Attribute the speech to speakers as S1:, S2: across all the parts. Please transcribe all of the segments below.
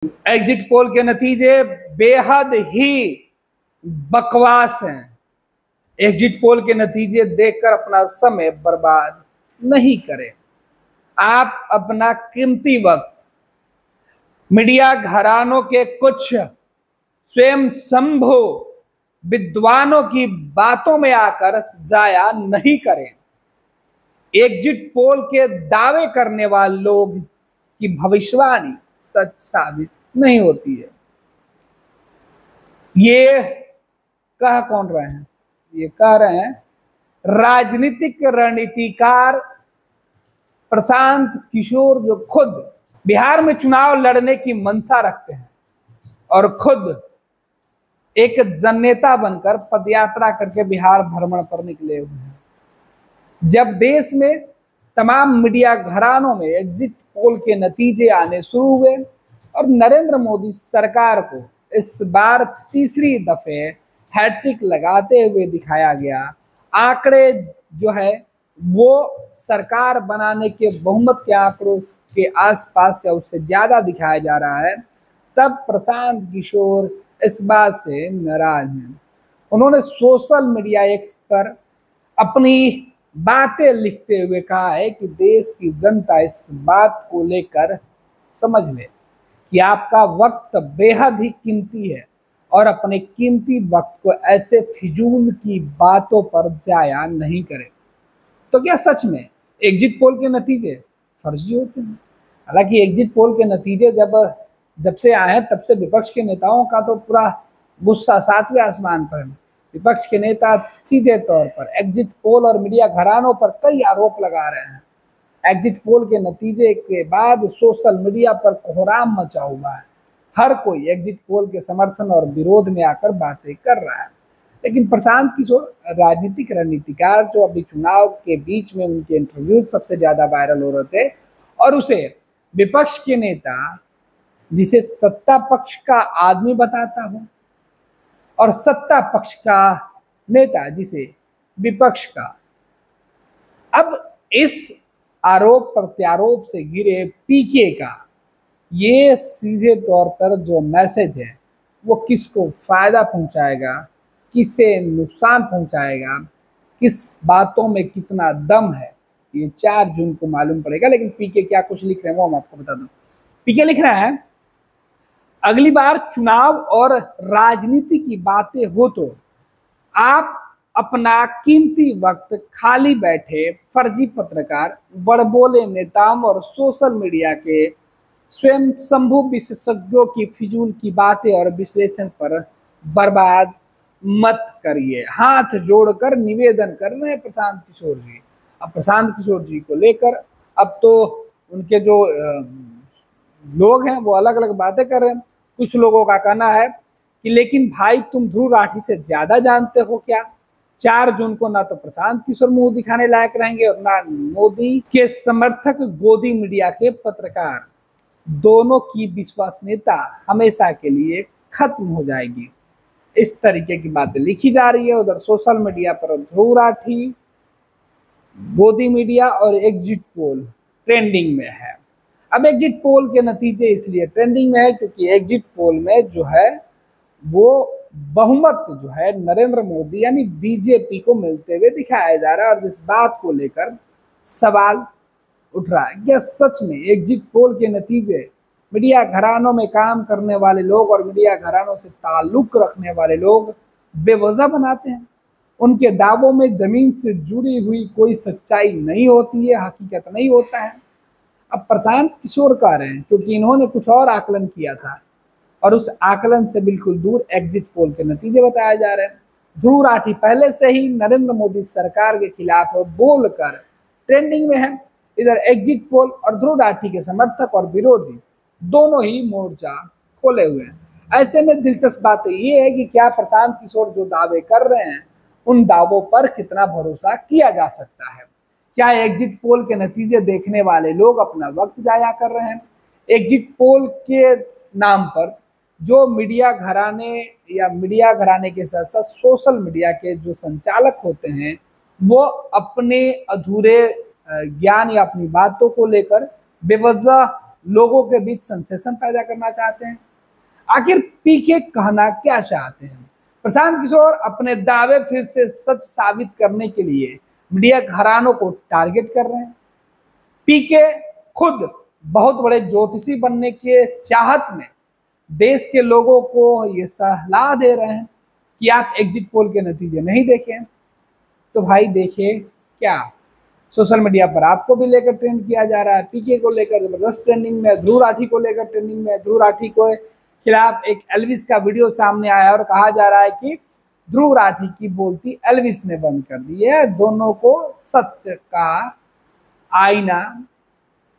S1: Exit poll के नतीजे बेहद ही बकवास हैं। एग्जिट पोल के नतीजे देखकर अपना समय बर्बाद नहीं करें। आप अपना कीमती वक्त मीडिया घरानों के कुछ स्वयं संभू विद्वानों की बातों में आकर जाया नहीं करें। एग्जिट पोल के दावे करने वाले लोग की भविष्यवाणी सच साबित नहीं होती है। ये कह कौन रहे हैं? ये कह रहे हैं राजनीतिक रणनीतिकार प्रशांत किशोर, जो खुद बिहार में चुनाव लड़ने की मंशा रखते हैं और खुद एक जननेता बनकर पदयात्रा करके बिहार भ्रमण पर निकले हुए हैं। जब देश में तमाम मीडिया घरानों में एग्जिट पोल के नतीजे आने शुरू हुए और नरेंद्र मोदी सरकार को इस बार तीसरी दफे हैट्रिक लगाते हुए दिखाया गया, आंकड़े जो है वो सरकार बनाने के बहुमत के आंकड़ों के आसपास या उससे ज्यादा दिखाया जा रहा है, तब प्रशांत किशोर इस बात से नाराज हैं। उन्होंने सोशल मीडिया एक्स पर अपनी बातें लिखते हुए कहा है कि देश की जनता इस बात को लेकर समझ ले कि आपका वक्त बेहद ही कीमती है और अपने कीमती वक्त को ऐसे फिजूल की बातों पर जाया नहीं करें। तो क्या सच में एग्जिट पोल के नतीजे फर्जी होते हैं? हालांकि एग्जिट पोल के नतीजे जब से आए हैं तब से विपक्ष के नेताओं का तो पूरा गुस्सा सातवें आसमान पर है। विपक्ष के नेता सीधे तौर पर एग्जिट पोल और मीडिया घरानों पर कई आरोप लगा रहे हैं। एग्जिट पोल के नतीजे के बाद सोशल मीडिया पर कोहराम मचा हुआ है। हर कोई एग्जिट पोल के समर्थन और विरोध में आकर बातें कर रहा है। लेकिन प्रशांत किशोर राजनीतिक रणनीतिकार, जो अभी चुनाव के बीच में उनके इंटरव्यू सबसे ज्यादा वायरल हो रहे थे, और उसे विपक्ष के नेता जिसे सत्ता पक्ष का आदमी बताता हो और सत्ता पक्ष का नेता जिसे विपक्ष का, अब इस आरोप प्रत्यारोप से घिरे पीके का ये सीधे तौर पर जो मैसेज है वो किसको फायदा पहुंचाएगा, किसे नुकसान पहुंचाएगा, किस बातों में कितना दम है, ये 4 जून को मालूम पड़ेगा। लेकिन पीके क्या कुछ लिख रहे हैं वो हम आपको बता दूं। पीके लिख रहा है, अगली बार चुनाव और राजनीति की बातें हो तो आप अपना कीमती वक्त खाली बैठे फर्जी पत्रकार, बड़बोले नेताओं और सोशल मीडिया के स्वयं संभू विशेषज्ञों की फिजूल की बातें और विश्लेषण पर बर्बाद मत करिए। हाथ जोड़कर निवेदन कर रहे हैं प्रशांत किशोर जी। अब प्रशांत किशोर जी को लेकर अब तो उनके जो लोग हैं वो अलग अलग बातें कर रहे हैं। कुछ लोगों का कहना है कि लेकिन भाई तुम ध्रुव राठी से ज्यादा जानते हो क्या? 4 जून को ना तो प्रशांत किशोर मुंह दिखाने लायक रहेंगे और ना मोदी के समर्थक गोदी मीडिया के पत्रकार। दोनों की विश्वसनीयता हमेशा के लिए खत्म हो जाएगी। इस तरीके की बातें लिखी जा रही है। उधर सोशल मीडिया पर ध्रुव राठी, गोदी मीडिया और एग्जिट पोल ट्रेंडिंग में है। अब एग्जिट पोल के नतीजे इसलिए ट्रेंडिंग में है क्योंकि एग्जिट पोल में जो है वो बहुमत जो है नरेंद्र मोदी यानी बीजेपी को मिलते हुए दिखाया जा रहा है। और जिस बात को लेकर सवाल उठ रहा है, क्या सच में एग्जिट पोल के नतीजे मीडिया घरानों में काम करने वाले लोग और मीडिया घरानों से ताल्लुक रखने वाले लोग बेवजह बनाते हैं? उनके दावों में जमीन से जुड़ी हुई कोई सच्चाई नहीं होती है, हकीकत नहीं होता है। अब प्रशांत किशोर कह रहे हैं क्योंकि इन्होंने कुछ और आकलन किया था और उस आकलन से बिल्कुल दूर एग्जिट पोल के नतीजे बताए जा रहे हैं। ध्रुव राठी पहले से ही नरेंद्र मोदी सरकार के खिलाफ बोलकर ट्रेंडिंग में है। इधर एग्जिट पोल और ध्रुव राठी के समर्थक और विरोधी दोनों ही मोर्चा खोले हुए हैं। ऐसे में दिलचस्प बात यह है कि क्या प्रशांत किशोर जो दावे कर रहे हैं उन दावों पर कितना भरोसा किया जा सकता है? क्या एग्जिट पोल के नतीजे देखने वाले लोग अपना वक्त जाया कर रहे हैं? एग्जिट पोल के नाम पर जो मीडिया घराने या मीडिया घराने के साथ साथ सोशल मीडिया के जो संचालक होते हैं वो अपने अधूरे ज्ञान या अपनी बातों को लेकर बेवजह लोगों के बीच सेंसेशन पैदा करना चाहते हैं। आखिर पीके कहना क्या चाहते हैं? प्रशांत किशोर अपने दावे फिर से सच साबित करने के लिए मीडिया घरानों को टारगेट कर रहे हैं। पीके खुद बहुत बड़े ज्योतिषी बनने के चाहत में देश के लोगों को ये सलाह दे रहे हैं कि आप एग्जिट पोल के नतीजे नहीं देखें। तो भाई देखिए, क्या सोशल मीडिया पर आपको भी लेकर ट्रेंड किया जा रहा है। पीके को लेकर जबरदस्त ट्रेंडिंग में, ध्रुव राठी को लेकर ट्रेंडिंग में। ध्रुव राठी को खिलाफ एक एल्विस का वीडियो सामने आया और कहा जा रहा है कि ध्रुव राठी की बोलती एल्विस ने बंद कर दी है। दोनों को सच का आईना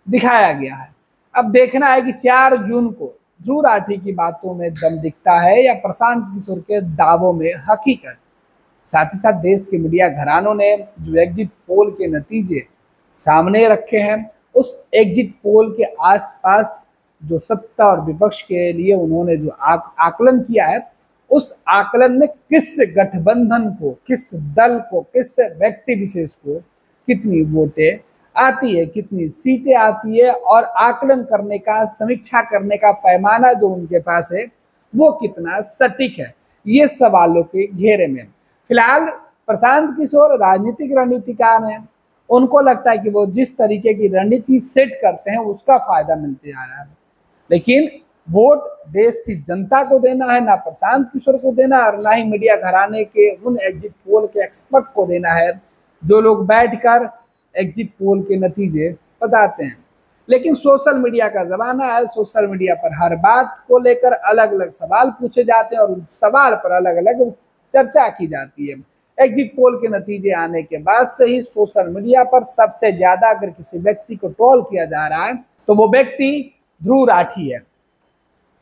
S1: दिखाया गया है। अब देखना है कि 4 जून को ध्रुव राठी की बातों में दम दिखता है या प्रशांत किशोर के दावों में हकीकत। साथ ही साथ देश के मीडिया घरानों ने जो एग्जिट पोल के नतीजे सामने रखे हैं, उस एग्जिट पोल के आसपास जो सत्ता और विपक्ष के लिए उन्होंने जो आकलन किया है, उस आकलन में किस गठबंधन को, किस दल को, किस व्यक्ति विशेष को कितनी वोटें आती है, कितनी सीटें आती है, और आकलन करने का, समीक्षा करने का पैमाना जो उनके पास है वो कितना सटीक है, ये सवालों के घेरे में। फिलहाल प्रशांत किशोर राजनीतिक रणनीतिकार हैं। उनको लगता है कि वो जिस तरीके की रणनीति सेट करते हैं उसका फायदा मिलते जा रहा है, लेकिन वोट देश की जनता को देना है, ना प्रशांत किशोर को देना और ना ही मीडिया घराने के उन एग्जिट पोल के एक्सपर्ट को देना है जो लोग बैठकर एग्जिट पोल के नतीजे बताते हैं। लेकिन सोशल मीडिया का जमाना है, सोशल मीडिया पर हर बात को लेकर अलग अलग सवाल पूछे जाते हैं और उन सवाल पर अलग अलग चर्चा की जाती है। एग्जिट पोल के नतीजे आने के बाद से ही सोशल मीडिया पर सबसे ज्यादा अगर किसी व्यक्ति को ट्रोल किया जा रहा है तो वो व्यक्ति ध्रुव राठी है।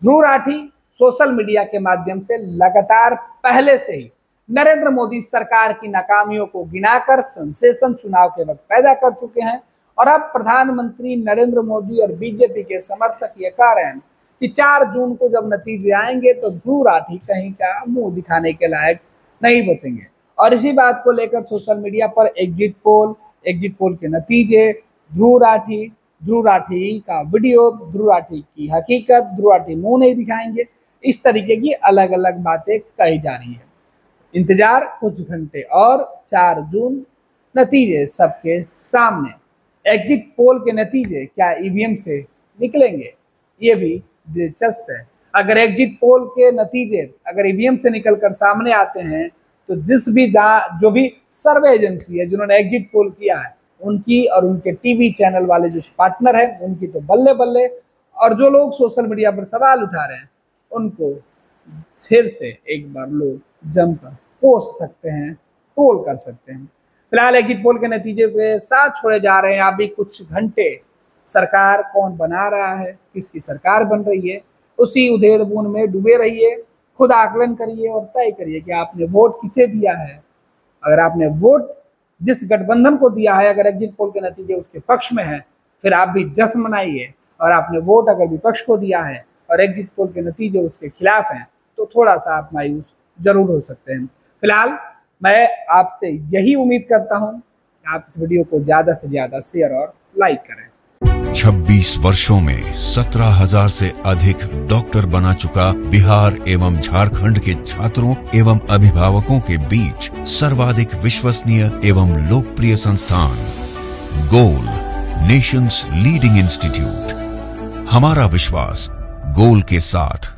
S1: ध्रुव राठी सोशल मीडिया के माध्यम से लगातार पहले से ही नरेंद्र मोदी सरकार की नाकामियों को गिनाकर सेंसेशन चुनाव के वक्त पैदा कर चुके हैं, और अब प्रधानमंत्री नरेंद्र मोदी और बीजेपी के समर्थक ये कह रहे हैं कि 4 जून को जब नतीजे आएंगे तो ध्रुव राठी कहीं का मुंह दिखाने के लायक नहीं बचेंगे। और इसी बात को लेकर सोशल मीडिया पर एग्जिट पोल के नतीजे, ध्रुव राठी का वीडियो, ध्रुव राठी की हकीकत, ध्रुव राठी मुंह नहीं दिखाएंगे, इस तरीके की अलग अलग बातें कही जा रही है। इंतजार कुछ घंटे और 4 जून नतीजे सबके सामने। एग्जिट पोल के नतीजे क्या ईवीएम से निकलेंगे, ये भी दिलचस्प है। अगर एग्जिट पोल के नतीजे अगर ईवीएम से निकलकर सामने आते हैं तो जो भी सर्वे एजेंसी है जिन्होंने एग्जिट पोल किया है उनकी और उनके टीवी चैनल वाले जो पार्टनर हैं उनकी तो बल्ले बल्ले, और जो लोग सोशल मीडिया पर सवाल उठा रहे हैं उनको फिर से एक बार लोग जमकर पोस्ट सकते हैं, ट्रोल कर सकते हैं। फिलहाल एग्जिट पोल के नतीजे के साथ छोड़े जा रहे हैं अभी कुछ घंटे। सरकार कौन बना रहा है, किसकी सरकार बन रही है, उसी उधेड़-बुन में डूबे रहिए। खुद आकलन करिए और तय करिए कि आपने वोट किसे दिया है। अगर आपने वोट जिस गठबंधन को दिया है, अगर एग्जिट पोल के नतीजे उसके पक्ष में है, फिर आप भी जश्न मनाइए। और आपने वोट अगर विपक्ष को दिया है और एग्जिट पोल के नतीजे उसके खिलाफ हैं तो थोड़ा सा आप मायूस जरूर हो सकते हैं। फिलहाल मैं आपसे यही उम्मीद करता हूं कि आप इस वीडियो को ज्यादा से ज्यादा शेयर और लाइक करें।
S2: 26 वर्षों में 17,000 से अधिक डॉक्टर बना चुका बिहार एवं झारखंड के छात्रों एवं अभिभावकों के बीच सर्वाधिक विश्वसनीय एवं लोकप्रिय संस्थान गोल, नेशंस लीडिंग इंस्टीट्यूट। हमारा विश्वास गोल के साथ।